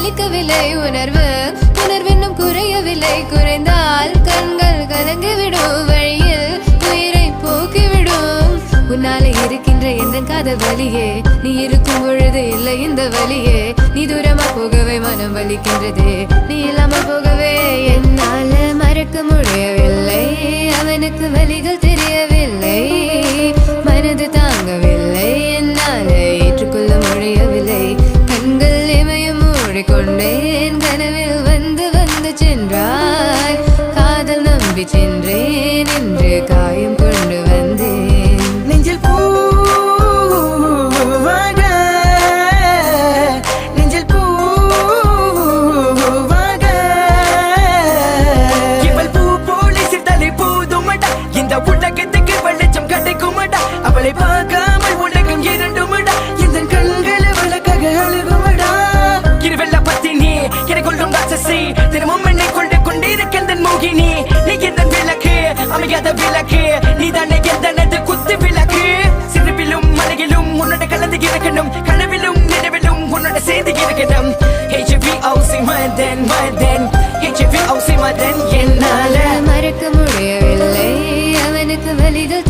வலிக்கவில்லை உணர்வு உணர்வென்னும் குறையவில்லை குறைந்தால் கண்கள் கலங்கிவிடும் வழியில் உயிரை போக்கிவிடும் உன்னாலே இருக்கின்ற எந்த காதல் வலியே நீ இருக்கும் பொழுது இல்லை இந்த வலியே நீ தூரமா போகவே மனம் வலிக்கின்றது நீ இல்லாமல் போகவே என்னால மறக்க முடியவில்லை அவனுக்கு வலிகள் தெரியவில்லை மனது தாங்கவில்லை என்னால ஏற்றுக்கொள்ள முடியவில்லை கண்கள் இமயம் மூடிக்கொண்டேன் கனவில் வந்து வந்து சென்றாய் காதல் நம்பி சென்றேன் என்று காயம் கொண்டு வந்தேன் நெஞ்சில் பூவாக நெஞ்சில் பூவாக இவள் பூ போலி சித்தலை பூதுமடா இந்த உலகத்துக்கு வெளிச்சம் கிடைக்குமடா அவளை பார்க்காமல் உலகம் இரண்டுமடா இந்த கண்களை வழக்காக அழுகுமடா இருவெல்ல பத்தினி எனக்குள்ளும் ராட்சசி தினமும் என்னை கொண்டு கொண்டிருக்கின்ற மோகினி நீ எந்த விளக்கு அமையாத விளக்கு நீ தானே எந்தனது குத்து விளக்கு சிறுவிலும் மலையிலும் உன்னோட கலந்து இருக்கணும் கனவிலும் நினைவிலும் உன்னோட செய்து இருக்கணும் HVOC மதன் HVOC மதன் என்னால மறக்க முடியவில்லை அவனுக்கு வலிகள்